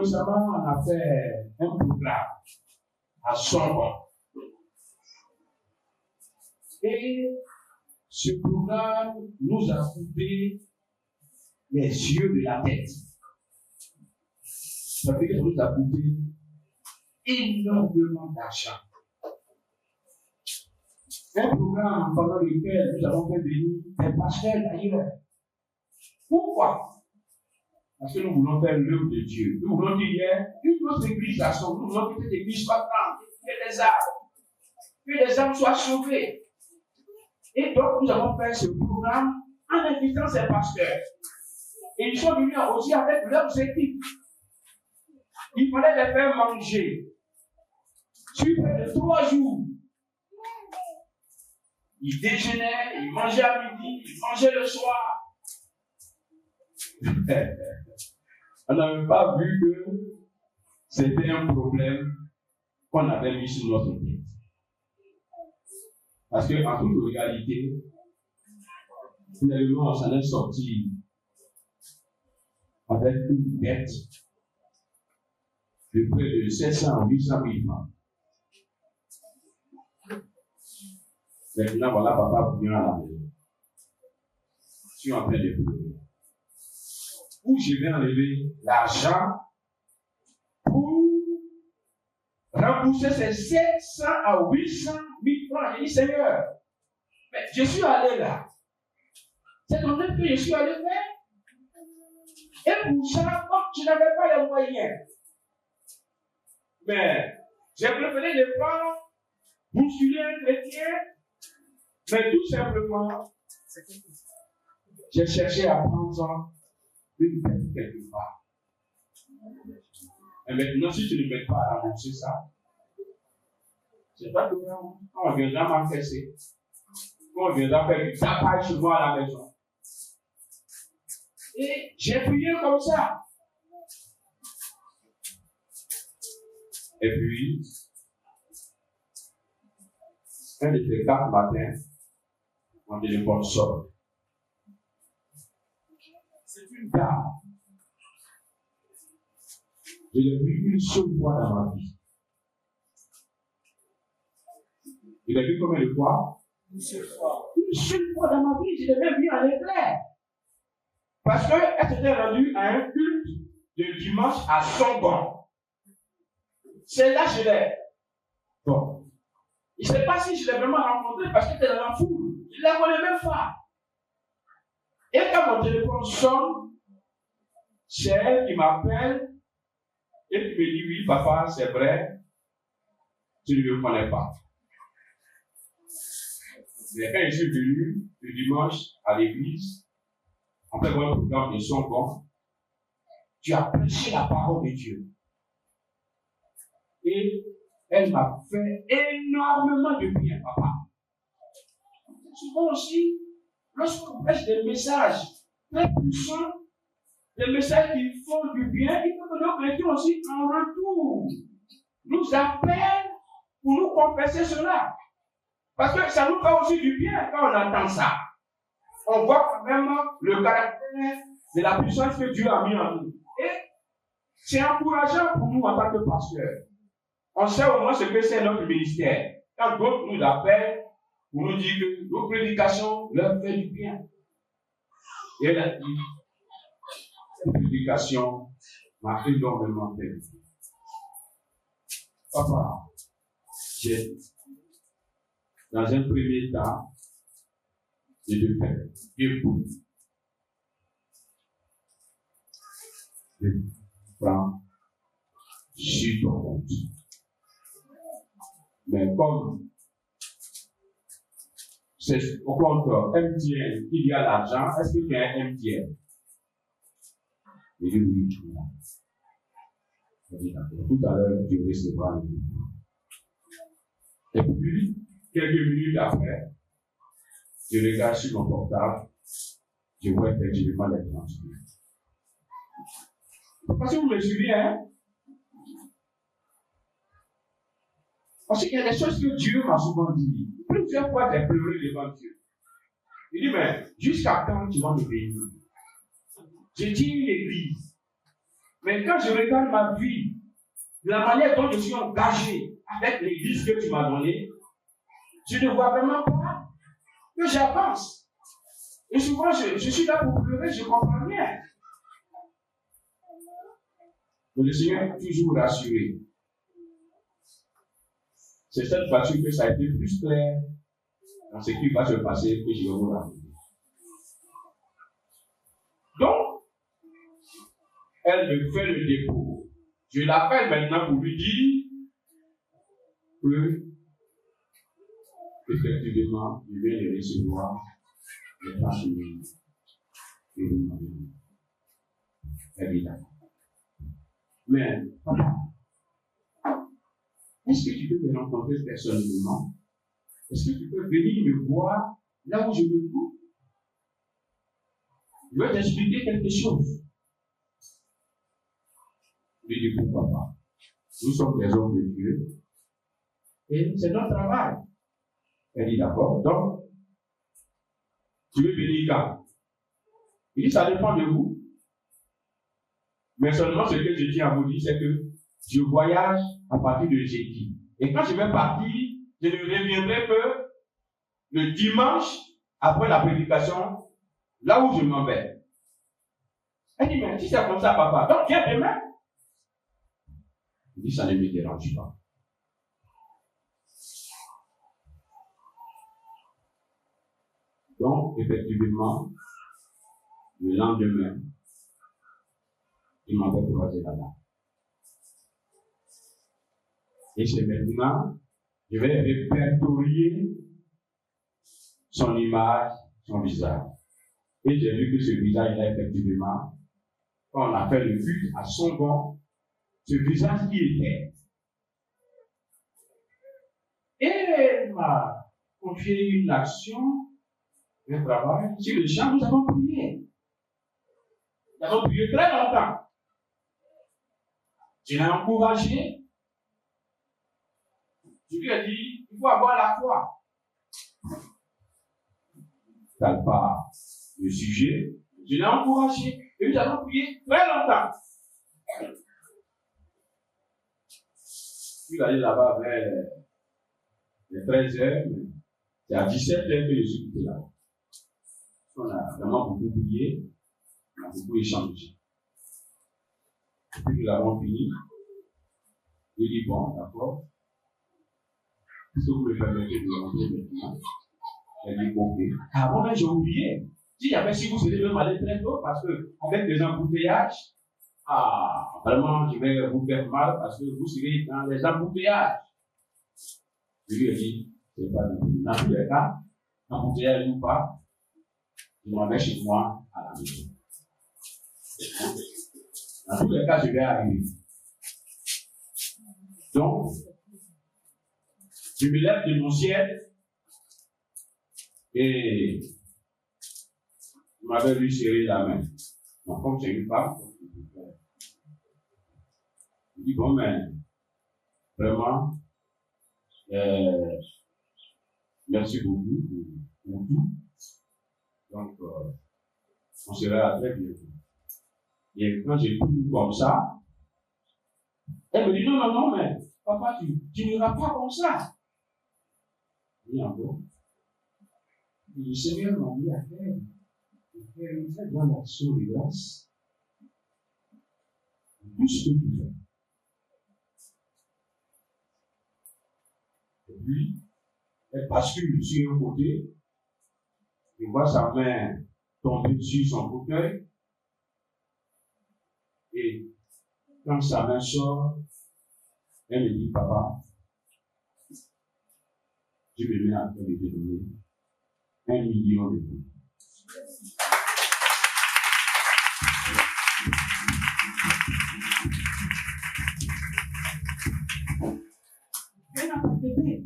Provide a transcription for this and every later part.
récemment, on a fait un programme à Sorbonne. Et ce programme nous a coupé les yeux de la tête. Ça veut dire que ça nous a coûté énormément d'argent. Un programme pendant lequel nous avons fait venir des pasteurs d'ailleurs. Pourquoi? Parce que nous voulons faire l'œuvre de Dieu. Nous voulons qu'il y ait une autre église à son. Nous voulons que cette église soit grande, que les âmes soient sauvées. Et donc, nous avons fait ce programme en invitant ces pasteurs. Et ils sont venus aussi avec leurs équipes. Il fallait les faire manger. Sur près de 3 jours. Ils déjeunaient, ils mangeaient à midi, ils mangeaient le soir. On n'avait pas vu que c'était un problème qu'on avait mis sur notre tête. Parce qu'en toute réalité, finalement, on s'en est sorti avec une dette de près de 700 à 800 000 francs. Maintenant, voilà, papa vient à la maison. Je suis en train de pleurer. Où je vais enlever l'argent pour rembourser ces 700 à 800 000 francs. J'ai dit, Seigneur, mais je suis allé là. C'est ton œuvre que je suis allé faire. Et pour ça, comme je n'avais pas les moyens, mais j'ai préféré ne pas bousculer un chrétien, mais tout simplement, j'ai cherché à prendre une tête quelque part. Et maintenant, si tu ne m'aides pas à rembourser ça, c'est pas que on viendra m'encaisser. On viendra faire du tapage chez moi à la maison. Et j'ai prié comme ça. Et puis, un de ces 4 matins, mon téléphone sonne. C'est une dame. Je l'ai vue une seule fois dans ma vie. Je l'ai vue combien de fois? Une seule fois. Une seule fois dans ma vie, je l'ai même vue en éclair. Parce qu'elle s'était rendue à un culte de dimanche à Sorbonne. C'est là que je l'ai. Bon. Je ne sais pas si je l'ai vraiment rencontrée parce qu'elle était dans la foule. Je ne la connais même pas. Et quand mon téléphone sonne, c'est elle qui m'appelle et qui me dit, oui, papa, c'est vrai, tu ne me connais pas. Mais quand je suis venu le dimanche à l'église, après mon programme de Sorbonne, tu as prêché la parole de Dieu. Et elle m'a fait énormément de bien, papa. Souvent aussi, lorsqu'on prêche des messages très puissants, des messages qui font du bien, il faut que nos chrétiens aussi, en retour, nous appellent pour nous confesser cela. Parce que ça nous fait aussi du bien quand on entend ça. On voit vraiment le caractère de la puissance que Dieu a mis en nous. Et c'est encourageant pour nous en tant que pasteurs. On sait au moins ce que c'est notre ministère. Quand d'autres nous appellent pour nous dire que nos prédications leur font du bien. Et elle a dit, cette prédication m'a énormément fait. Papa, j'ai, dans un premier temps, je te fais écoute. Je prends sur ton compte. Mais comme c'est au compte MTN qu'il y a l'argent, est-ce que tu as un MTN? Il dit oui. Je dis d'accord. Tout à l'heure, tu recevras le livre. Et puis, quelques minutes après, je regarde sur mon portable, je vois effectivement les transferts. Parce que vous me suivez, hein? Parce qu'il y a des choses que Dieu m'a souvent dit. Plusieurs fois, j'ai pleuré devant Dieu. Il dit, mais jusqu'à quand tu vas me bénir? J'ai dit une église. Mais quand je regarde ma vie, la manière dont je suis engagé avec l'église que tu m'as donnée, je ne vois vraiment pas que j'avance. Et souvent, je suis là pour pleurer, je ne comprends rien. Mais le Seigneur m'a toujours rassuré. C'est cette fois-ci que ça a été plus clair dans ce qui va se passer que je vais vous raconter. Donc, elle me fait le dépôt. Je l'appelle maintenant pour lui dire que, effectivement, je viens de recevoir les 30 000 que vous m'avez dit. Elle est d'accord. Mais, papa, est-ce que tu peux me rencontrer personnellement? Est-ce que tu peux venir me voir là où je me trouve? Je vais t'expliquer quelque chose. Je dis pourquoi pas. Nous sommes des hommes de Dieu et c'est notre travail. Elle dit d'accord. Donc, tu veux venir quand? Il dit ça dépend de vous. Mais seulement ce que je tiens à vous dire, c'est que je voyage à partir de jeudi. Et quand je vais partir, je ne reviendrai que le dimanche après la prédication, là où je m'en vais. Elle dit, mais si c'est comme ça, papa, donc viens demain. Il dit, ça ne me dérange pas. Donc, effectivement, le lendemain, il m'avait croisé là-bas. Et c'est maintenant, je vais répertorier son image, son visage. Et j'ai vu que ce visage-là, effectivement, quand on a fait le culte à son bon, ce visage qui était. Et elle m'a confié une action, un travail. Sur le champ, nous avons prié. Nous avons prié très longtemps. Je l'ai encouragé. Je lui ai dit, il faut avoir la foi. Ça n'est pas le sujet. Je l'ai encouragé. Et nous avons prié très longtemps. Je suis allé là-bas vers les 13 heures. C'est à 17 heures que je suis quitté là. On a vraiment beaucoup prié. On a beaucoup échangé. Et puis nous l'avons fini. Je dis bon, d'accord. Est-ce que vous me permettez de rentrer maintenant? J'ai dit ok. Ah bon, mais j'ai oublié. Si vous serez même allé très tôt, parce que avec les embouteillages, vraiment, je vais vous faire mal parce que vous serez dans les embouteillages. Je lui ai dit, c'est pas du dans tous les cas, embouteillage ou pas, je m'en vais chez moi à la maison. Dans tous les cas, je vais arriver. Donc, je me lève de mon siège et je m'avais lui serrer la main. Donc, comme c'est une femme, je dis bon, mais vraiment, merci beaucoup pour tout. Donc, on sera très bientôt. Et quand j'ai tout comme ça, elle me dit non, mais papa, tu n'iras pas comme ça. Et encore, le Seigneur m'a dit à faire une très grande action de grâce. Tout ce que tu fais. Et puis, elle bascule sur un côté, et voit sa main tomber sur son fauteuil, et quand sa main sort, elle me dit, papa, je me mets à faire de te donner 1 million de francs. Elle n'a pas fait.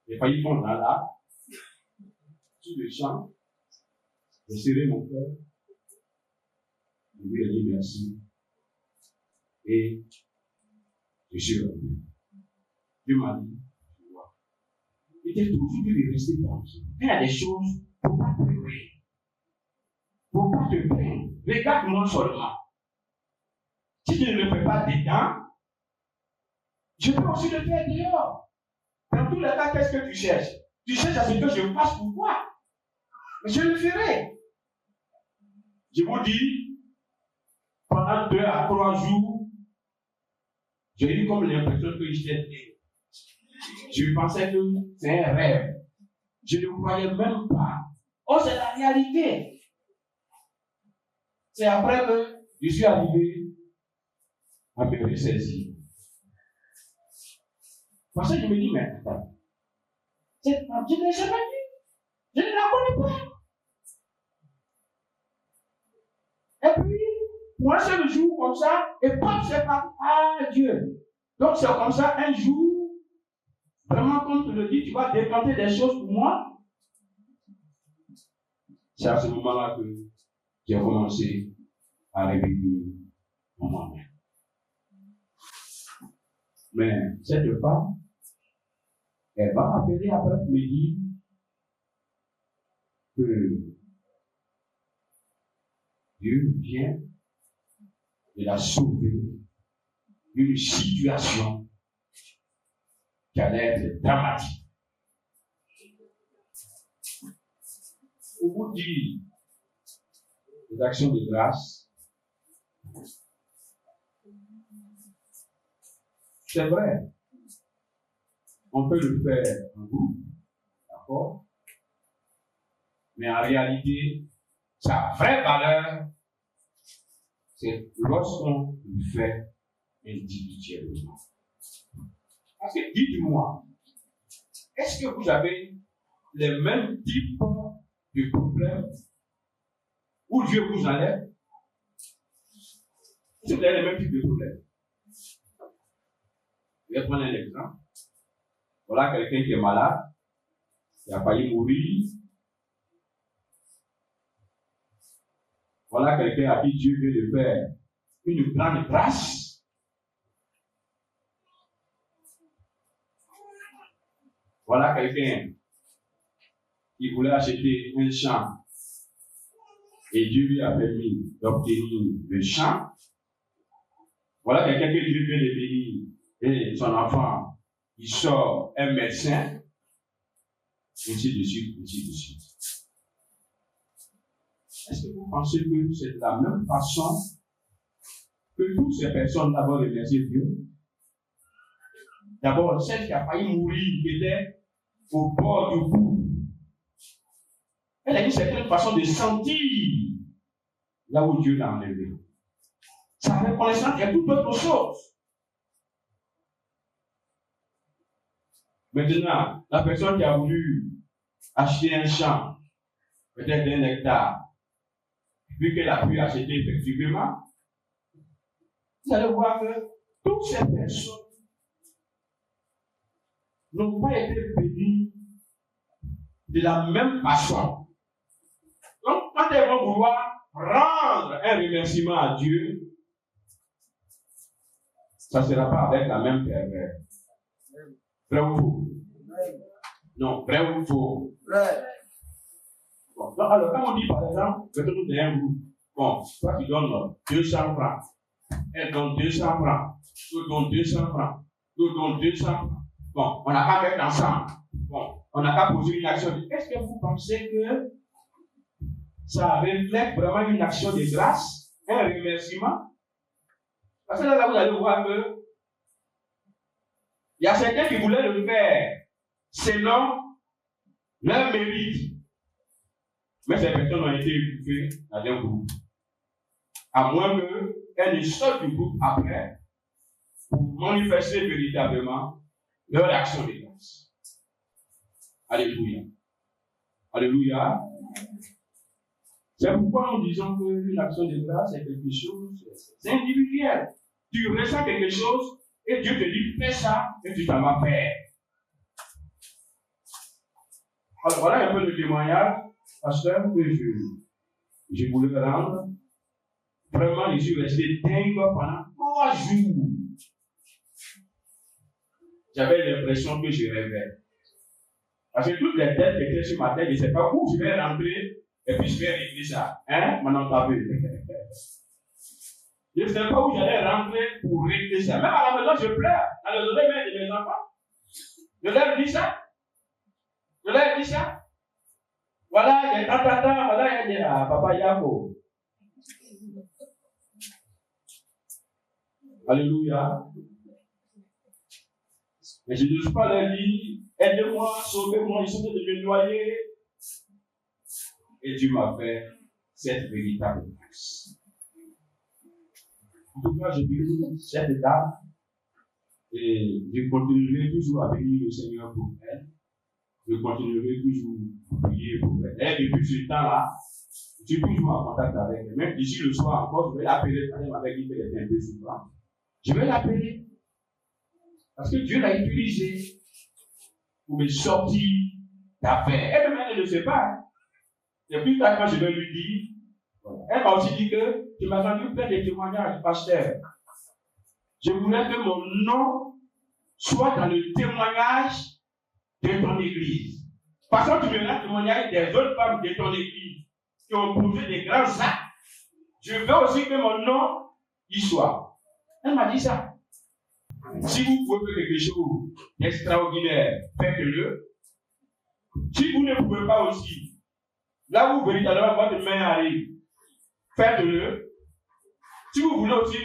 J'ai failli prendre là, sur le champ, j'ai serré mon cœur, je lui ai dit merci, et je suis revenu. Dieu m'a dit, tu vois, il était toujours dit de rester tranquille. Il y a des choses, il ne faut pas pleurer. faut pas te plaindre. Regarde-moi seulement. Si tu ne le fais pas dedans, je peux aussi le faire dehors. Dans tous les cas, qu'est-ce que tu cherches? Tu cherches à ce que je fasse pour toi. Mais je le ferai. Je vous dis, pendant 2 à 3 jours, j'ai eu comme l'impression que j'étais. Je pensais que c'est un rêve. Je ne croyais même pas. Oh, c'est la réalité. C'est après que je suis arrivé à me ressaisir. Parce que je me dis, mais attends, cette femme, je ne l'ai jamais vue. Je ne la connais pas. Et puis, pour un seul jour comme ça, et pas c'est pas, ah Dieu. Donc c'est comme ça, un jour, vraiment comme tu le dis, tu vas décanter des choses pour moi. C'est à ce moment-là que j'ai commencé à réveiller moi-même. Mais cette femme, elle va m'appeler après pour me dire que Dieu vient de la sauver d'une situation qui allait être dramatique. Pour vous dire les actions de grâce, c'est vrai, on peut le faire en groupe, d'accord? Mais en réalité, sa vraie valeur, c'est lorsqu'on le fait individuellement. Parce que dites-moi, est-ce que vous avez les mêmes types de problèmes où Dieu vous enlève? Est-ce que vous avez les mêmes types de problèmes? Je vais prendre un exemple. Voilà quelqu'un qui est malade, qui a failli mourir. Voilà quelqu'un à qui Dieu veut de faire une grande grâce. Voilà quelqu'un qui voulait acheter un champ et Dieu lui a permis d'obtenir le champ. Voilà quelqu'un que Dieu vient de bénir et son enfant, il sort un médecin, ainsi de suite, ainsi de suite. Est-ce que vous pensez que c'est de la même façon que toutes ces personnes d'abord remercié Dieu? D'abord, celle qui a failli mourir, qui était au bord du bout. Elle a une certaine façon de sentir là où Dieu l'a enlevé. Sa reconnaissance est toute autre chose. Maintenant, la personne qui a voulu acheter un champ, peut-être d'un hectare, vu qu'elle a pu acheter effectivement, vous allez voir que toutes ces personnes n'ont pas été bénies de la même façon. Donc, quand elles vont vouloir rendre un remerciement à Dieu, ça ne sera pas avec la même ferveur. Vrai ou faux? Non, vrai ou faux? Vrai. Bon, donc, alors, quand on dit par exemple, mettons-nous dans un groupe, bon, toi qui donnes 200 francs, elle donne 200 francs, nous donne 200 francs, nous donne 200 francs. Bon, on n'a qu'à mettre ensemble. Bon, on n'a qu'à poser une action. Est-ce que vous pensez que ça reflète vraiment une action de grâce, un remerciement? Parce que là, vous allez voir que il y a certains qui voulaient le faire selon leur mérite. Mais ces personnes ont été étouffées dans un groupe. À moins qu'elles ne sortent du groupe après pour manifester véritablement leur action de grâce. Alléluia. Alléluia. C'est pourquoi nous disons qu'une action de grâce est quelque chose, c'est individuel. Tu ressens quelque chose et Dieu te dit fais ça et tu t'en vas faire. Alors voilà un peu de témoignage, pasteur, que je voulais rendre. Vraiment, je suis resté dingue pendant 3 jours. J'avais l'impression que je rêvais. Parce que toutes les têtes qui étaient sur ma tête, je ne sais pas où je vais rentrer Et puis je vais régler ça. Hein? Maintenant, t'as vu. Je ne sais pas où j'allais rentrer pour régler ça. Même à la maison, je pleure. Dans les oreilles de mes enfants. Je leur dis ça. Je leur dis ça. Voilà, il y a tata, voilà, il y a papa Yako. Alléluia. Mais je n'ose pas leur dire, aidez-moi, sauvez-moi, ils sont en train de me noyer. Et Dieu m'a fait cette véritable grâce. En tout cas, je bénis cette dame et je continuerai toujours à bénir le Seigneur pour elle. Je continuerai toujours à prier pour elle. Et depuis ce temps-là, je suis toujours en contact avec elle. Même d'ici le soir encore, je vais l'appeler. Elle m'avait dit qu'elle était un peu souffrante. Je vais l'appeler. Parce que Dieu l'a utilisé pour me sortir d'affaires. Elle-même, elle ne sait pas. Et plus tard, quand je vais lui dire, elle m'a aussi dit que tu m'as rendu plein de témoignages, pasteur. Je voulais que mon nom soit dans le témoignage de ton église. Parce que tu me rends témoignage des autres femmes de ton église qui ont posé des grands actes. Je veux aussi que mon nom y soit. Elle m'a dit ça. Si vous pouvez faire quelque chose d'extraordinaire, faites-le. Si vous ne pouvez pas aussi, là où véritablement votre main arrive, faites-le. Si vous voulez aussi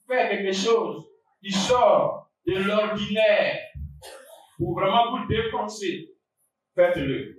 faire quelque chose qui sort de l'ordinaire pour vraiment vous défoncer, faites-le.